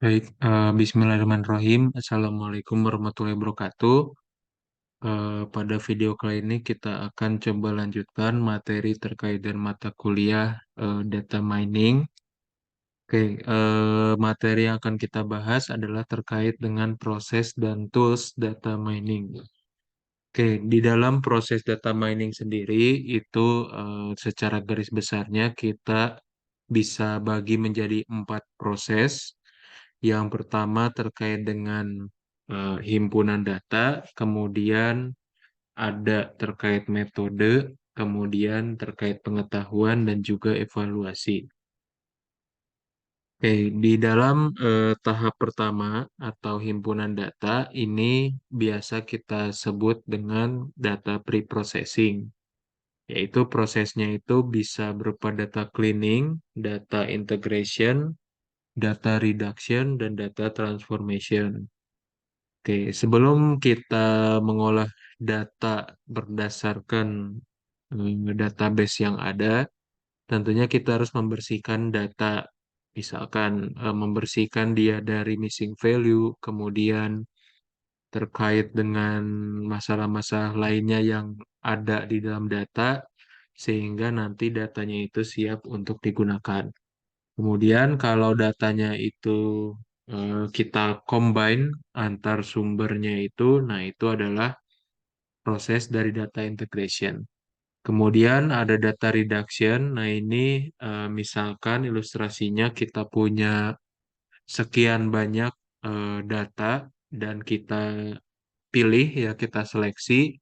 Baik, Bismillahirrahmanirrahim. Assalamualaikum warahmatullahi wabarakatuh. Pada video kali ini kita akan coba lanjutkan materi terkait dengan mata kuliah data mining. Oke, materi yang akan kita bahas adalah terkait dengan proses dan tools data mining. Oke, di dalam proses data mining sendiri itu secara garis besarnya kita bisa bagi menjadi 4 proses. Yang pertama terkait dengan himpunan data, kemudian ada terkait metode, kemudian terkait pengetahuan dan juga evaluasi. Oke, di dalam tahap pertama atau himpunan data ini biasa kita sebut dengan data pre-processing, yaitu prosesnya itu bisa berupa data cleaning, data integration, data reduction, dan data transformation. Oke, sebelum kita mengolah data berdasarkan database yang ada, tentunya kita harus membersihkan data. Misalkan membersihkan dia dari missing value, kemudian terkait dengan masalah-masalah lainnya yang ada di dalam data, sehingga nanti datanya itu siap untuk digunakan. Kemudian kalau datanya itu kita combine antar sumbernya itu, nah itu adalah proses dari data integration. Kemudian ada data reduction. Nah ini misalkan ilustrasinya kita punya sekian banyak data dan kita pilih ya kita seleksi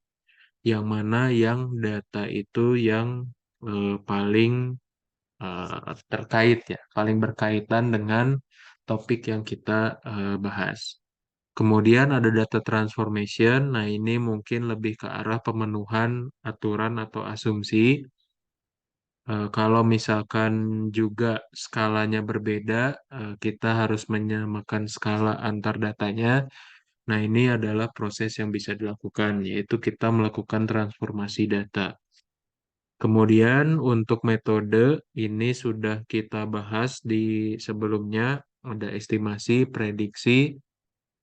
yang mana yang data itu yang paling terkait ya, paling berkaitan dengan topik yang kita bahas. Kemudian ada data transformation. Nah, ini mungkin lebih ke arah pemenuhan aturan atau asumsi. Kalau misalkan juga skalanya berbeda, kita harus menyamakan skala antar datanya. Nah, ini adalah proses yang bisa dilakukan, yaitu kita melakukan transformasi data. Kemudian untuk metode ini sudah kita bahas di sebelumnya, ada estimasi, prediksi,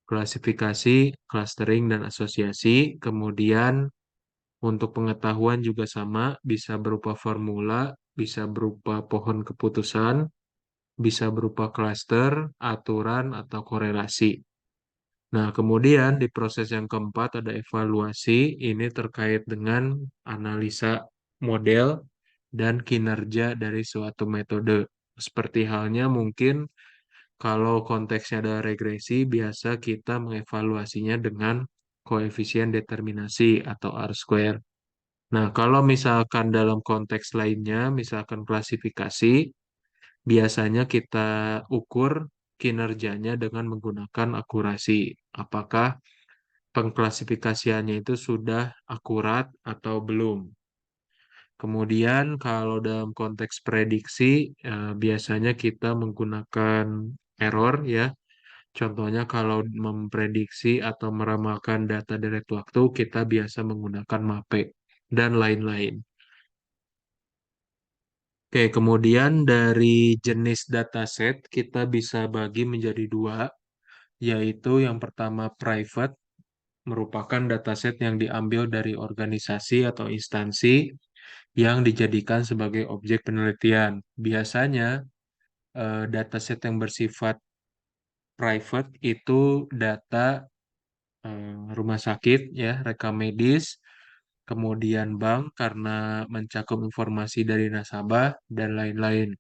klasifikasi, clustering, dan asosiasi. Kemudian untuk pengetahuan juga sama, bisa berupa formula, bisa berupa pohon keputusan, bisa berupa cluster, aturan, atau korelasi. Nah, kemudian di proses yang keempat ada evaluasi, ini terkait dengan analisa model dan kinerja dari suatu metode. Seperti halnya mungkin kalau konteksnya ada regresi, biasa kita mengevaluasinya dengan koefisien determinasi atau R-square. Nah, kalau misalkan dalam konteks lainnya, misalkan klasifikasi, biasanya kita ukur kinerjanya dengan menggunakan akurasi. Apakah pengklasifikasiannya itu sudah akurat atau belum? Kemudian kalau dalam konteks prediksi, biasanya kita menggunakan error ya. Contohnya kalau memprediksi atau meramalkan data direct waktu, kita biasa menggunakan MAPE dan lain-lain. Oke, kemudian dari jenis dataset kita bisa bagi menjadi dua, yaitu yang pertama private, merupakan dataset yang diambil dari organisasi atau instansi yang dijadikan sebagai objek penelitian. Biasanya dataset yang bersifat private itu data rumah sakit ya, rekam medis, kemudian bank karena mencakup informasi dari nasabah dan lain-lain.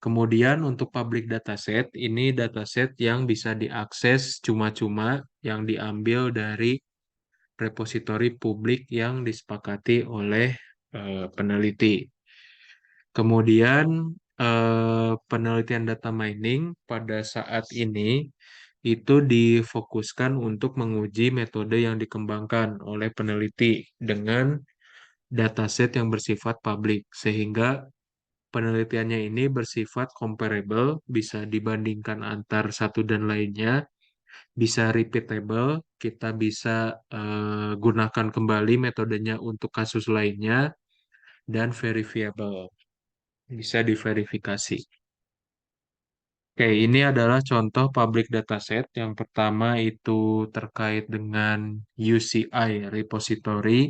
Kemudian untuk public dataset, ini dataset yang bisa diakses cuma-cuma yang diambil dari repositori publik yang disepakati oleh peneliti. Kemudian penelitian data mining pada saat ini itu difokuskan untuk menguji metode yang dikembangkan oleh peneliti dengan dataset yang bersifat publik, sehingga penelitiannya ini bersifat comparable, bisa dibandingkan antar satu dan lainnya, bisa repeatable, kita bisa gunakan kembali metodenya untuk kasus lainnya, dan verifiable, bisa diverifikasi. Oke, ini adalah contoh public dataset. Yang pertama itu terkait dengan UCI repository.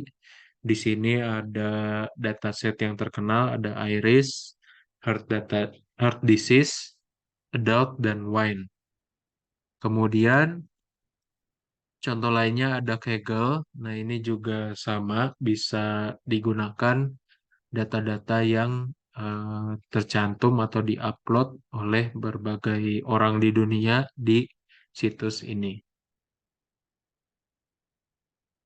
Di sini ada dataset yang terkenal, ada iris, heart disease, adult, dan wine. Kemudian contoh lainnya ada Kaggle. Nah, ini juga sama, bisa digunakan data-data yang tercantum atau diupload oleh berbagai orang di dunia di situs ini.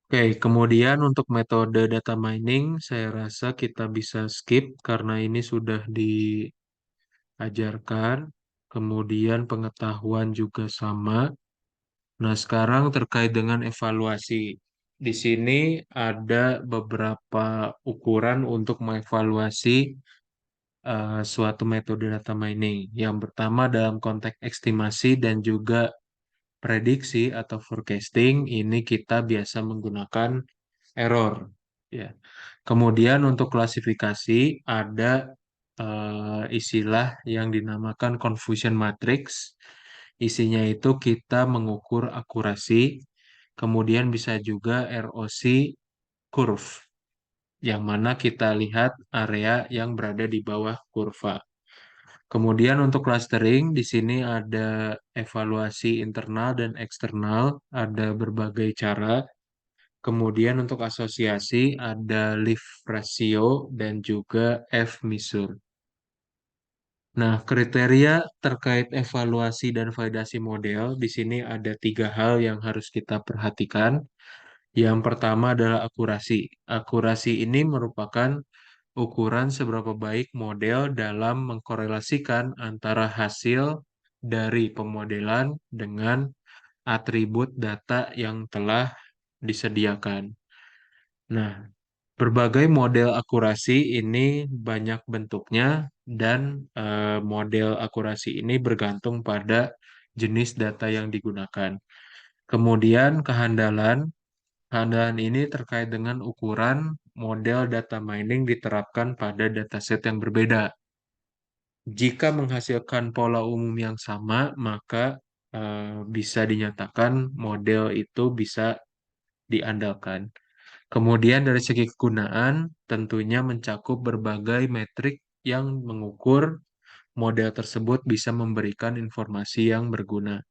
Oke, kemudian untuk metode data mining, saya rasa kita bisa skip karena ini sudah diajarkan. Kemudian pengetahuan juga sama. Nah, sekarang terkait dengan evaluasi. Di sini ada beberapa ukuran untuk mengevaluasi suatu metode data mining. Yang pertama dalam konteks estimasi dan juga prediksi atau forecasting, ini kita biasa menggunakan error. Ya. Kemudian untuk klasifikasi ada istilah yang dinamakan confusion matrix. Isinya itu kita mengukur akurasi, kemudian bisa juga ROC curve, yang mana kita lihat area yang berada di bawah kurva. Kemudian untuk clustering, di sini ada evaluasi internal dan eksternal, ada berbagai cara. Kemudian untuk asosiasi ada lift ratio dan juga F measure. Nah, kriteria terkait evaluasi dan validasi model, di sini ada tiga hal yang harus kita perhatikan. Yang pertama adalah akurasi. Akurasi ini merupakan ukuran seberapa baik model dalam mengkorelasikan antara hasil dari pemodelan dengan atribut data yang telah disediakan. Nah, berbagai model akurasi ini banyak bentuknya dan model akurasi ini bergantung pada jenis data yang digunakan. Kemudian kehandalan. Kehandalan ini terkait dengan ukuran model data mining diterapkan pada dataset yang berbeda. Jika menghasilkan pola umum yang sama, maka bisa dinyatakan model itu bisa diandalkan. Kemudian dari segi kegunaan, tentunya mencakup berbagai metrik yang mengukur model tersebut bisa memberikan informasi yang berguna.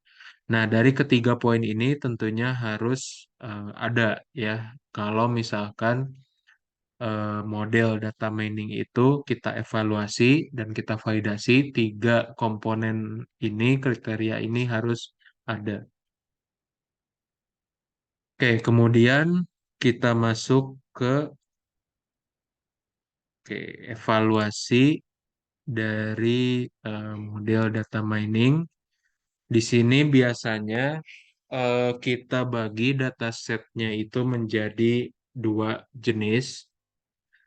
Nah, dari ketiga poin ini tentunya harus ada ya. Kalau misalkan model data mining itu kita evaluasi dan kita validasi, tiga komponen ini, kriteria ini harus ada. Oke, kemudian kita masuk ke oke, evaluasi dari model data mining. Di sini biasanya kita bagi datasetnya itu menjadi dua jenis.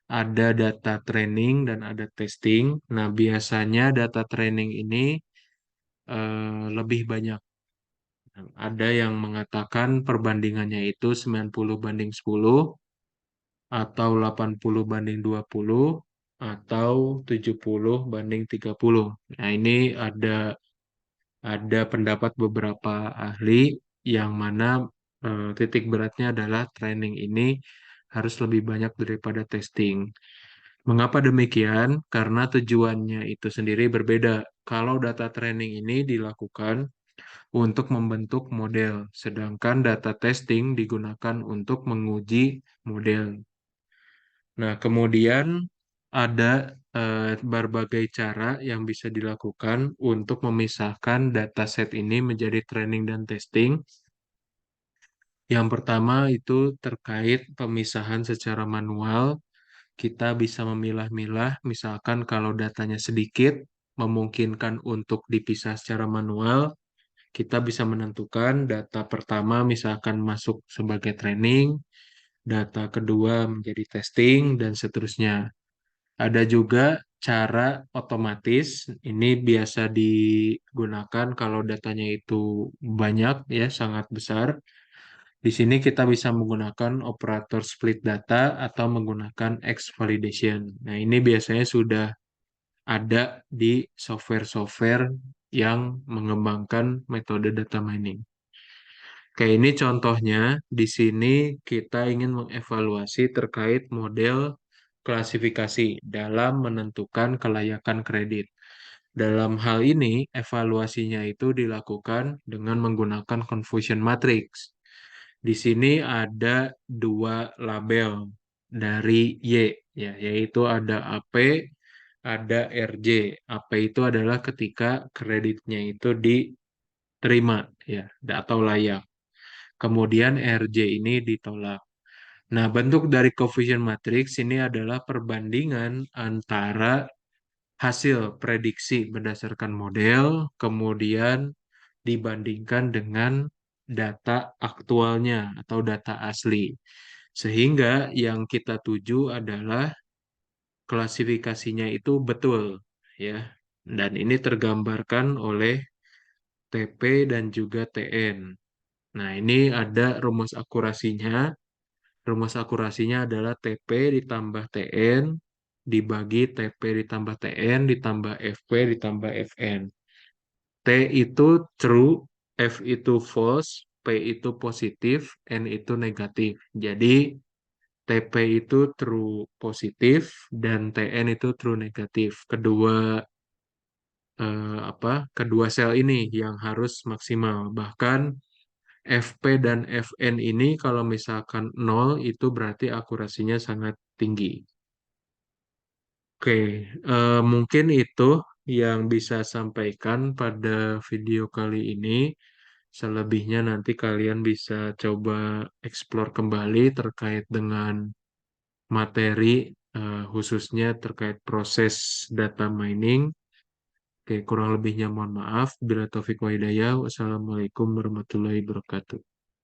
Ada data training dan ada testing. Nah, biasanya data training ini lebih banyak. Ada yang mengatakan perbandingannya itu 90:10 atau 80:20 atau 70:30. Nah, ini ada pendapat beberapa ahli yang mana titik beratnya adalah training ini harus lebih banyak daripada testing. Mengapa demikian? Karena tujuannya itu sendiri berbeda. Kalau data training ini dilakukan untuk membentuk model, sedangkan data testing digunakan untuk menguji model. Nah, kemudian ada berbagai cara yang bisa dilakukan untuk memisahkan dataset ini menjadi training dan testing. Yang pertama itu terkait pemisahan secara manual. Kita bisa memilah-milah, misalkan kalau datanya sedikit, memungkinkan untuk dipisah secara manual, kita bisa menentukan data pertama misalkan masuk sebagai training, data kedua menjadi testing, dan seterusnya. Ada juga cara otomatis, ini biasa digunakan kalau datanya itu banyak ya, sangat besar. Di sini kita bisa menggunakan operator split data atau menggunakan X validation. Nah, ini biasanya sudah ada di software-software yang mengembangkan metode data mining. Kayak ini contohnya, di sini kita ingin mengevaluasi terkait model klasifikasi dalam menentukan kelayakan kredit. Dalam hal ini, evaluasinya itu dilakukan dengan menggunakan confusion matrix. Di sini ada dua label dari Y, ya, yaitu ada AP, ada RJ. AP itu adalah ketika kreditnya itu diterima, ya, atau layak. Kemudian RJ ini ditolak. Nah, bentuk dari coefficient matrix ini adalah perbandingan antara hasil prediksi berdasarkan model, kemudian dibandingkan dengan data aktualnya atau data asli. Sehingga yang kita tuju adalah klasifikasinya itu betul, ya. Dan ini tergambarkan oleh TP dan juga TN. Nah, ini ada rumus akurasinya. Rumus akurasinya adalah TP ditambah TN dibagi TP ditambah TN ditambah FP ditambah FN. T itu true, F itu false, P itu positif, N itu negatif. Jadi TP itu true positif dan TN itu true negatif. Kedua sel ini yang harus maksimal. Bahkan FP dan FN ini kalau misalkan 0 itu berarti akurasinya sangat tinggi. Oke, mungkin itu yang bisa sampaikan pada video kali ini. Selebihnya nanti kalian bisa coba explore kembali terkait dengan materi, khususnya terkait proses data mining. Oke, kurang lebihnya mohon maaf. Bila taufik wa hidayah, wassalamualaikum warahmatullahi wabarakatuh.